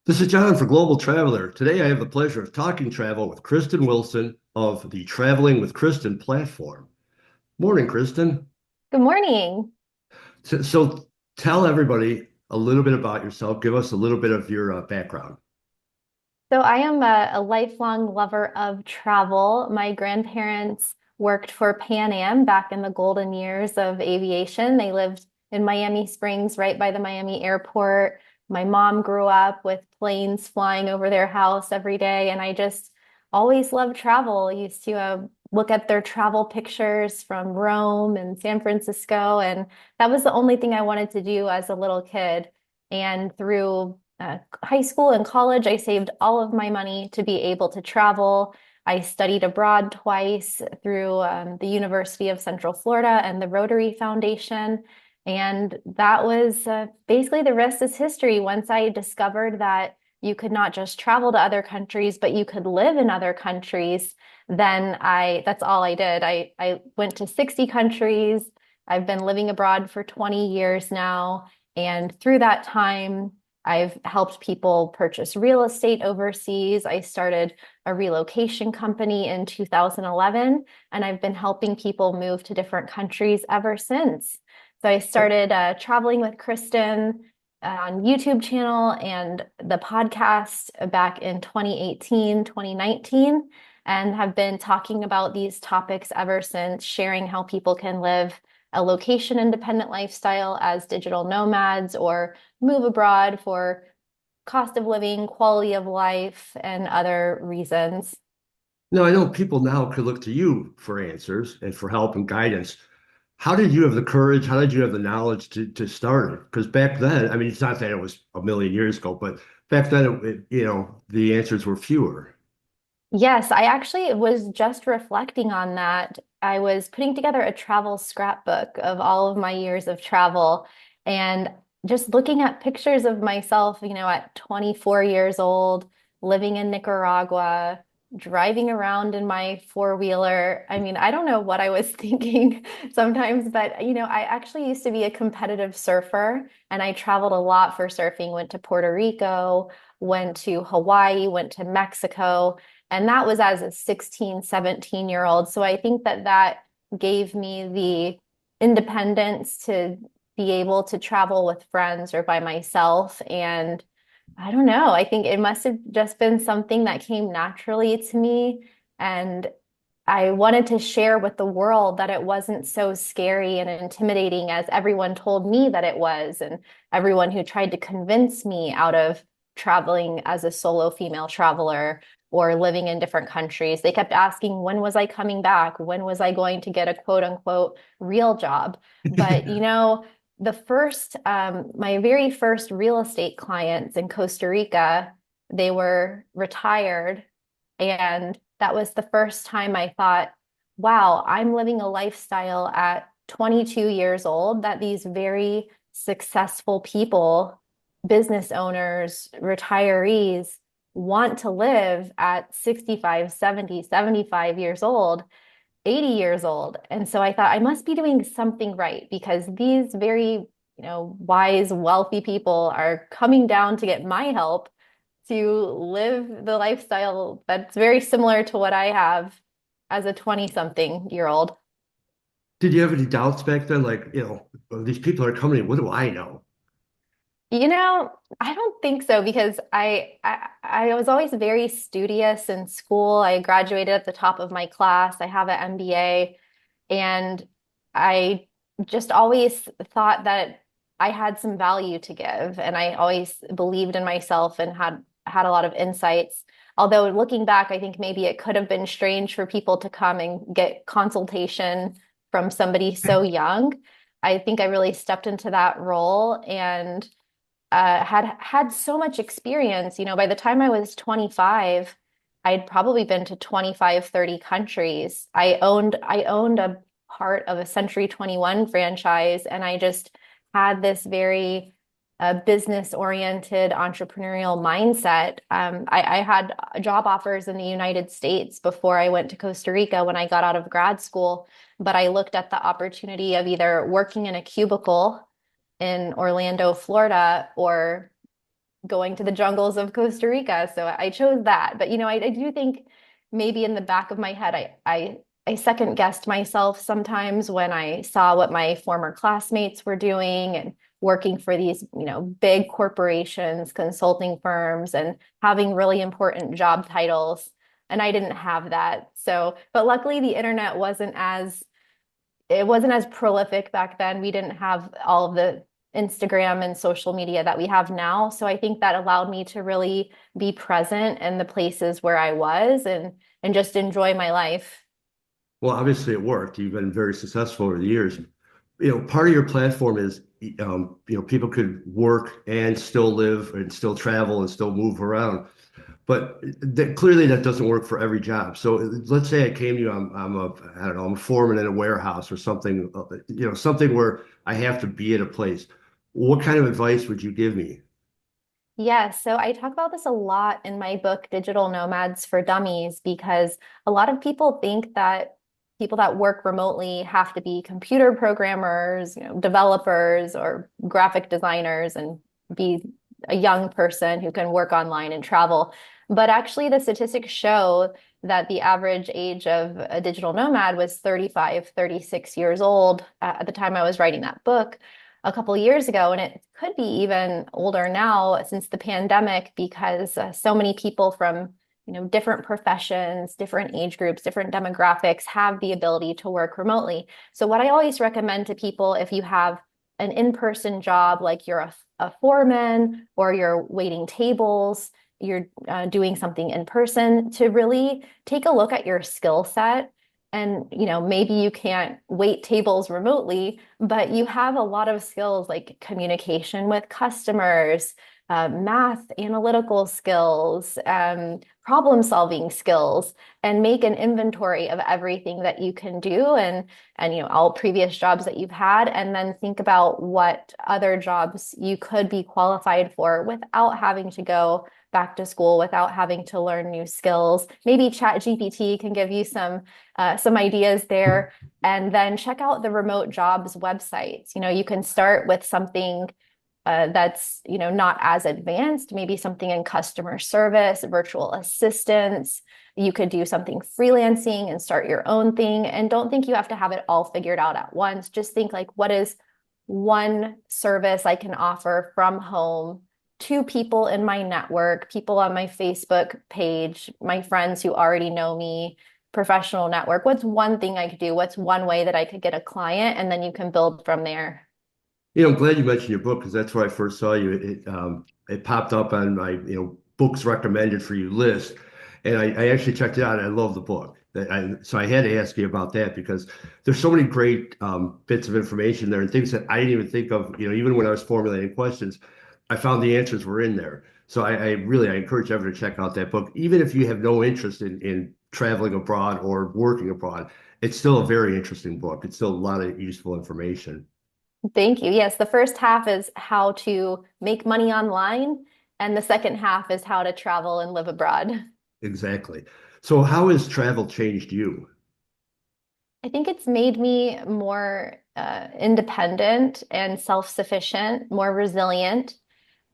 This is John for Global Traveler. Today I have the pleasure of talking travel with Kristin Wilson of the Traveling with Kristin platform. Morning, Kristin. Good morning. So tell everybody a little bit about yourself. Give us a little bit of your background. So I am a lifelong lover of travel. My grandparents worked for Pan Am back in the golden years of aviation. They lived in Miami Springs, right by the Miami airport. My mom grew up with planes flying over their house every day, and I just always loved travel. I used to look at their travel pictures from Rome and San Francisco, and that was the only thing I wanted to do as a little kid. And through high school and college, I saved all of my money to be able to travel. I studied abroad twice through the University of Central Florida and the Rotary Foundation. And that was basically the rest is history. Once I discovered that you could not just travel to other countries, but you could live in other countries, then that's all I did. I went to 60 countries. I've been living abroad for 20 years now. And through that time, I've helped people purchase real estate overseas. I started a relocation company in 2011, and I've been helping people move to different countries ever since. So I started traveling with Kristin on YouTube channel and the podcast back in 2018, 2019, and have been talking about these topics ever since, sharing how people can live a location independent lifestyle as digital nomads or move abroad for cost of living, quality of life, and other reasons. Now, I know people now could look to you for answers and for help and guidance. How did you have the courage? How did you have the knowledge to start it? Because back then, I mean, it's not that it was a million years ago, but back then, the answers were fewer. Yes, I actually was just reflecting on that. I was putting together a travel scrapbook of all of my years of travel and just looking at pictures of myself, at 24 years old, living in Nicaragua, driving around in my four-wheeler. I mean, I don't know what I was thinking sometimes, but I actually used to be a competitive surfer and I traveled a lot for surfing, went to Puerto Rico, went to Hawaii, went to Mexico. And that was as a 16, 17-year-old. So I think that that gave me the independence to be able to travel with friends or by myself. And I don't know, I think it must have just been something that came naturally to me. And I wanted to share with the world that it wasn't so scary and intimidating as everyone told me that it was, and everyone who tried to convince me out of traveling as a solo female traveler or living in different countries. They kept asking, when was I coming back? When was I going to get a quote unquote real job? But my very first real estate clients in Costa Rica, they were retired, and that was the first time I thought, wow, I'm living a lifestyle at 22 years old that these very successful people, business owners, retirees, want to live at 65, 70, 75 years old, 80 years old. And so I thought I must be doing something right because these very, wise, wealthy people are coming down to get my help to live the lifestyle that's very similar to what I have as a 20-something-year-old. Did you have any doubts back then? Like, these people are coming in. What do I know? I don't think so because I was always very studious in school. I graduated at the top of my class. I have an MBA, and I just always thought that I had some value to give, and I always believed in myself and had a lot of insights. Although looking back, I think maybe it could have been strange for people to come and get consultation from somebody so young. I think I really stepped into that role and had so much experience. By the time I was 25, I'd probably been to 25, 30 countries. I owned a part of a Century 21 franchise, and I just had this very business-oriented entrepreneurial mindset. I had job offers in the United States before I went to Costa Rica when I got out of grad school, but I looked at the opportunity of either working in a cubicle in Orlando, Florida, or going to the jungles of Costa Rica. So I chose that. But I do think maybe in the back of my head, I second guessed myself sometimes when I saw what my former classmates were doing and working for these, big corporations, consulting firms, and having really important job titles. And I didn't have that. So, but luckily the internet wasn't as prolific back then. We didn't have all of the Instagram and social media that we have now. So I think that allowed me to really be present in the places where I was and just enjoy my life. Well, obviously it worked. You've been very successful over the years. Part of your platform is, people could work and still live and still travel and still move around. But clearly that doesn't work for every job. So let's say I came to you, I don't know, I'm a foreman in a warehouse or something, something where I have to be at a place. What kind of advice would you give me? Yeah, so I talk about this a lot in my book, Digital Nomads for Dummies, because a lot of people think that people that work remotely have to be computer programmers, developers or graphic designers and be a young person who can work online and travel. But actually, the statistics show that the average age of a digital nomad was 35, 36 years old at the time I was writing that book a couple of years ago, and it could be even older now since the pandemic because so many people from different professions, different age groups, different demographics have the ability to work remotely. So what I always recommend to people, if you have an in-person job, like you're a foreman or you're waiting tables, you're doing something in person, to really take a look at your skill set. And, maybe you can't wait tables remotely, but you have a lot of skills like communication with customers, math, analytical skills, problem solving skills, and make an inventory of everything that you can do and all previous jobs that you've had, and then think about what other jobs you could be qualified for without having to go back to school, without having to learn new skills. Maybe ChatGPT can give you some ideas there, and then check out the remote jobs websites. You can start with something that's not as advanced, maybe something in customer service, virtual assistants. You could do something freelancing and start your own thing. And don't think you have to have it all figured out at once. Just think like, what is one service I can offer from home to people in my network, people on my Facebook page, my friends who already know me, professional network? What's one thing I could do? What's one way that I could get a client? And then you can build from there. I'm glad you mentioned your book because that's where I first saw you. It popped up on my, books recommended for you list, and I actually checked it out. And I love the book. So I had to ask you about that because there's so many great bits of information there and things that I didn't even think of. Even when I was formulating questions, I found the answers were in there. So I encourage everyone to check out that book, even if you have no interest in traveling abroad or working abroad. It's still a very interesting book. It's still a lot of useful information. Thank you. Yes, the first half is how to make money online, and the second half is how to travel and live abroad. Exactly. So how has travel changed you? I think it's made me more independent and self-sufficient, more resilient.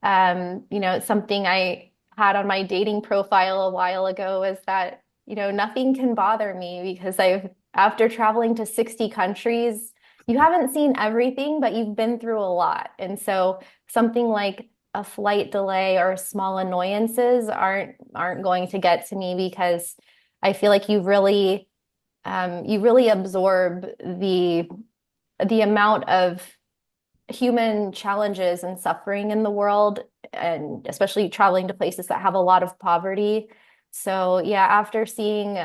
It's something I had on my dating profile a while ago is that, nothing can bother me because after traveling to 60 countries, you haven't seen everything, but you've been through a lot. And so something like a flight delay or small annoyances aren't going to get to me because I feel like you really absorb the amount of human challenges and suffering in the world, and especially traveling to places that have a lot of poverty. So yeah, after seeing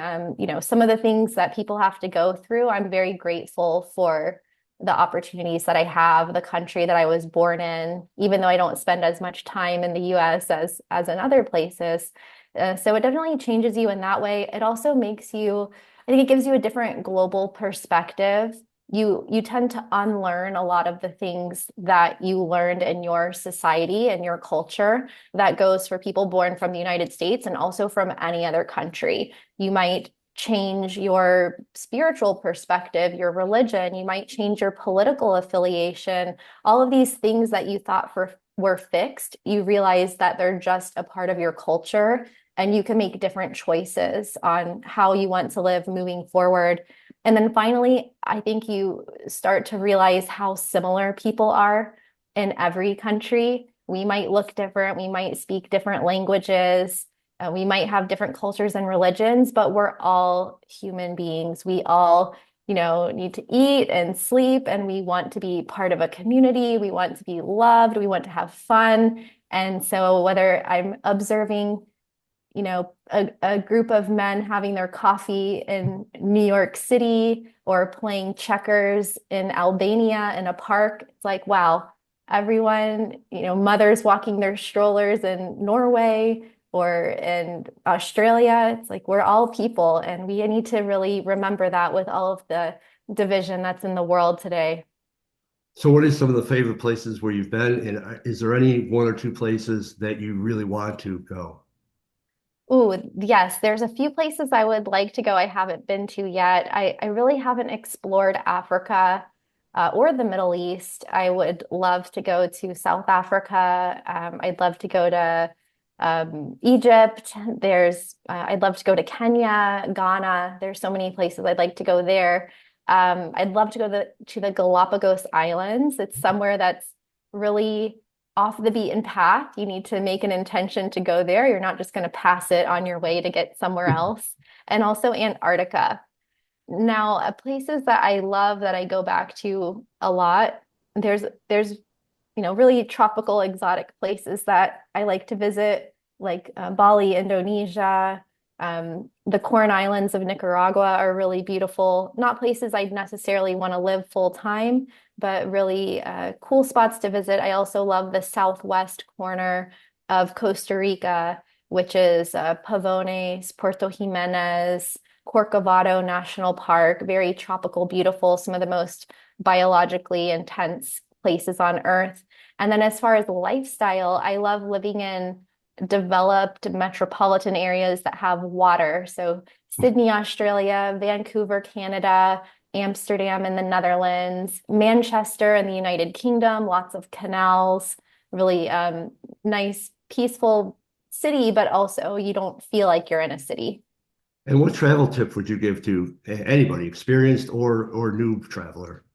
some of the things that people have to go through, I'm very grateful for the opportunities that I have, the country that I was born in, even though I don't spend as much time in the US as in other places. So it definitely changes you in that way. It also makes you, I think it gives you a different global perspective. You tend to unlearn a lot of the things that you learned in your society and your culture. That goes for people born from the United States and also from any other country. You might change your spiritual perspective, your religion, you might change your political affiliation, all of these things that you thought were fixed, you realize that they're just a part of your culture and you can make different choices on how you want to live moving forward. And then finally, I think you start to realize how similar people are in every country. We might look different, we might speak different languages, we might have different cultures and religions, but we're all human beings. We all, need to eat and sleep, and we want to be part of a community. We want to be loved. We want to have fun. And so whether I'm observing, a group of men having their coffee in New York City or playing checkers in Albania in a park, it's like, wow, everyone, mothers walking their strollers in Norway or in Australia. It's like we're all people, and we need to really remember that with all of the division that's in the world today. So what are some of the favorite places where you've been? And is there any one or two places that you really want to go? Ooh, yes, there's a few places I would like to go I haven't been to yet. I really haven't explored Africa or the Middle East. I would love to go to South Africa. I'd love to go to Egypt. I'd love to go to Kenya, Ghana. There's so many places I'd like to go there. I'd love to go to the Galapagos Islands. It's somewhere that's really off the beaten path. You need to make an intention to go there. You're not just going to pass it on your way to get somewhere else. And also Antarctica. Now, places that I love that I go back to a lot, there's really tropical, exotic places that I like to visit, like Bali, Indonesia. The Corn Islands of Nicaragua are really beautiful. Not places I'd necessarily want to live full time, but really cool spots to visit. I also love the southwest corner of Costa Rica, which is Pavones, Puerto Jimenez, Corcovado National Park, very tropical, beautiful, some of the most biologically intense places on earth. And then as far as lifestyle, I love living in developed metropolitan areas that have water. So Sydney, Australia, Vancouver, Canada, Amsterdam in the Netherlands, Manchester in the United Kingdom, lots of canals, really nice, peaceful city, but also you don't feel like you're in a city. And what travel tip would you give to anybody, experienced or new traveler?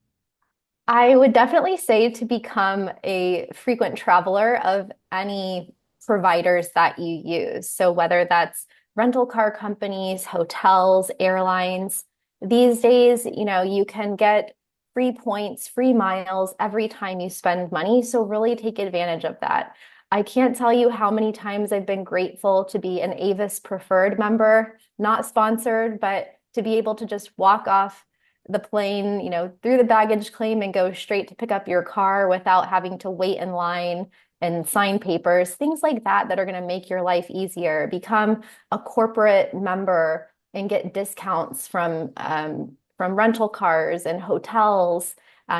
I would definitely say to become a frequent traveler of any providers that you use. So whether that's rental car companies, hotels, airlines, these days, you can get free points, free miles every time you spend money. So really take advantage of that. I can't tell you how many times I've been grateful to be an Avis preferred member, not sponsored, but to be able to just walk off the plane, through the baggage claim and go straight to pick up your car without having to wait in line and sign papers, things like that that are going to make your life easier. Become a corporate member and get discounts from rental cars and hotels.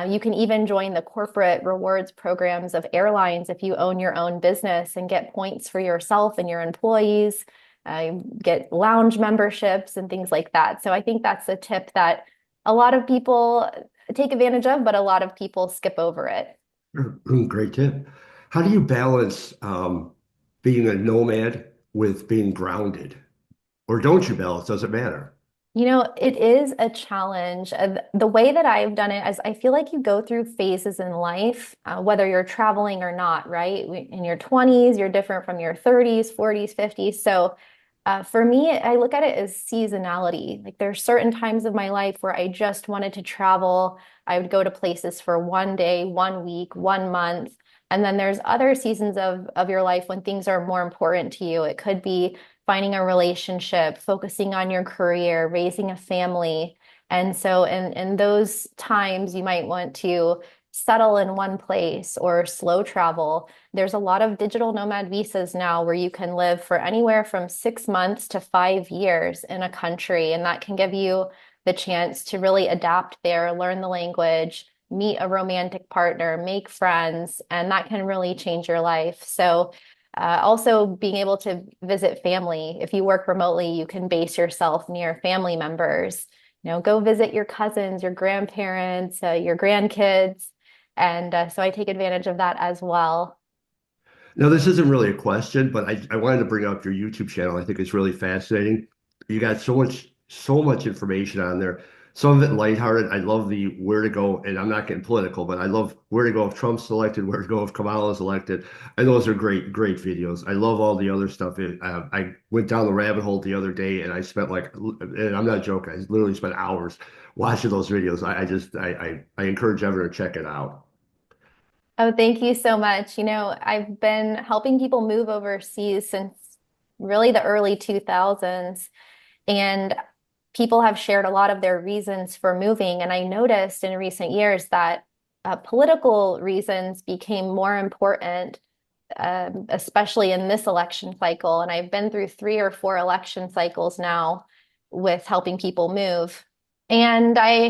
You can even join the corporate rewards programs of airlines if you own your own business and get points for yourself and your employees. Get lounge memberships and things like that. So I think that's a tip that a lot of people take advantage of, but a lot of people skip over it. Great tip. How do you balance being a nomad with being grounded? Or don't you balance? Does it matter? It is a challenge. The way that I've done it is I feel like you go through phases in life, whether you're traveling or not, right? In your 20s, you're different from your 30s, 40s, 50s. So for me, I look at it as seasonality. Like there's certain times of my life where I just wanted to travel. I would go to places for one day, 1 week, 1 month. And then there's other seasons of your life when things are more important to you. It could be finding a relationship, focusing on your career, raising a family. And so in those times, you might want to settle in one place or slow travel. There's a lot of digital nomad visas now where you can live for anywhere from 6 months to 5 years in a country. And that can give you the chance to really adapt there, learn the language, meet a romantic partner, make friends, and that can really change your life. So also being able to visit family. If you work remotely, you can base yourself near family members. Go visit your cousins, your grandparents, your grandkids. And so I take advantage of that as well. Now, this isn't really a question, but I wanted to bring up your YouTube channel. I think it's really fascinating. You got so much information on there. Some of it lighthearted. I love the where to go, and I'm not getting political, but I love where to go if Trump's elected, where to go if Kamala's elected. And those are great videos. I love all the other stuff. I went down the rabbit hole the other day, and I spent like, and I'm not joking, I literally spent hours watching those videos. I encourage everyone to check it out. Oh, thank you so much. I've been helping people move overseas since really the early 2000s, and people have shared a lot of their reasons for moving. And I noticed in recent years that political reasons became more important, especially in this election cycle. And I've been through 3 or 4 election cycles now with helping people move. And I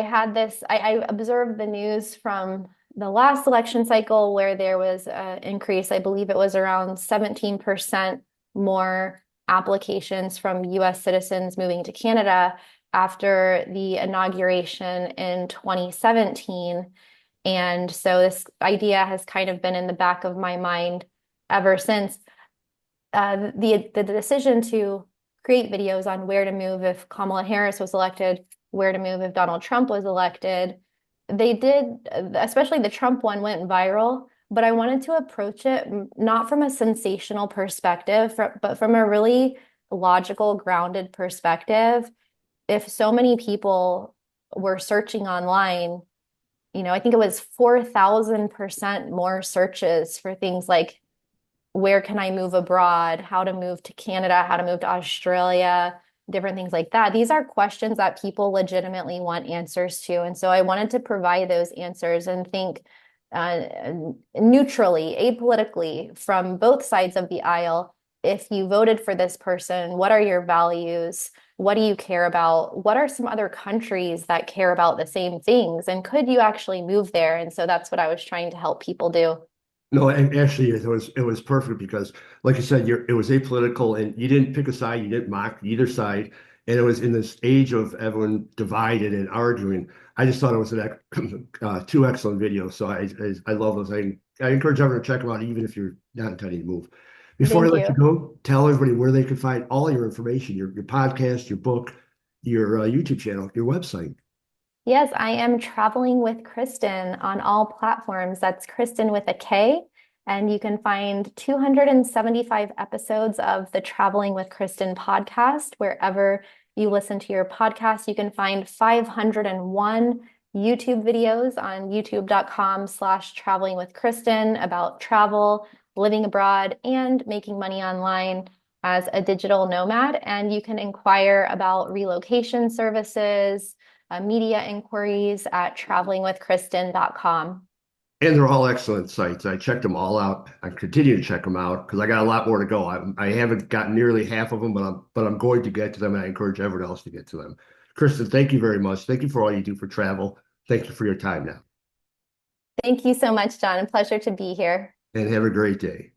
had this, I observed the news from the last election cycle where there was an increase. I believe it was around 17% more applications from US citizens moving to Canada after the inauguration in 2017. And so this idea has kind of been in the back of my mind ever since. The decision to create videos on where to move if Kamala Harris was elected, where to move if Donald Trump was elected. They did, especially the Trump one went viral, but I wanted to approach it not from a sensational perspective, but from a really logical, grounded perspective. If so many people were searching online, I think it was 4,000% more searches for things like where can I move abroad, how to move to Canada, how to move to Australia, different things like that. These are questions that people legitimately want answers to. And so I wanted to provide those answers and think neutrally, apolitically from both sides of the aisle. If you voted for this person, what are your values? What do you care about? What are some other countries that care about the same things? And could you actually move there? And so that's what I was trying to help people do. No, actually, it was perfect because, like you said, it was apolitical, and you didn't pick a side, you didn't mock either side, and it was in this age of everyone divided and arguing. I just thought it was two excellent videos, so I love those. I encourage everyone to check them out, even if you're not intending to move. Before I Thank let you you. go, tell everybody where they can find all your information, your podcast, your book, your YouTube channel, your website. Yes, I am traveling with Kristin on all platforms. That's Kristin with a K. And you can find 275 episodes of the Traveling with Kristin podcast wherever you listen to your podcast. You can find 501 YouTube videos on youtube.com/traveling with Kristin about travel, living abroad, and making money online as a digital nomad. And you can inquire about relocation services, media inquiries at travelingwithkristin.com. And they're all excellent sites. I checked them all out. I continue to check them out because I got a lot more to go. I haven't gotten nearly half of them, but I'm going to get to them, and I encourage everyone else to get to them. Kristin, thank you very much. Thank you for all you do for travel. Thank you for your time now, Thank you so much, John. A pleasure to be here. and have a great day.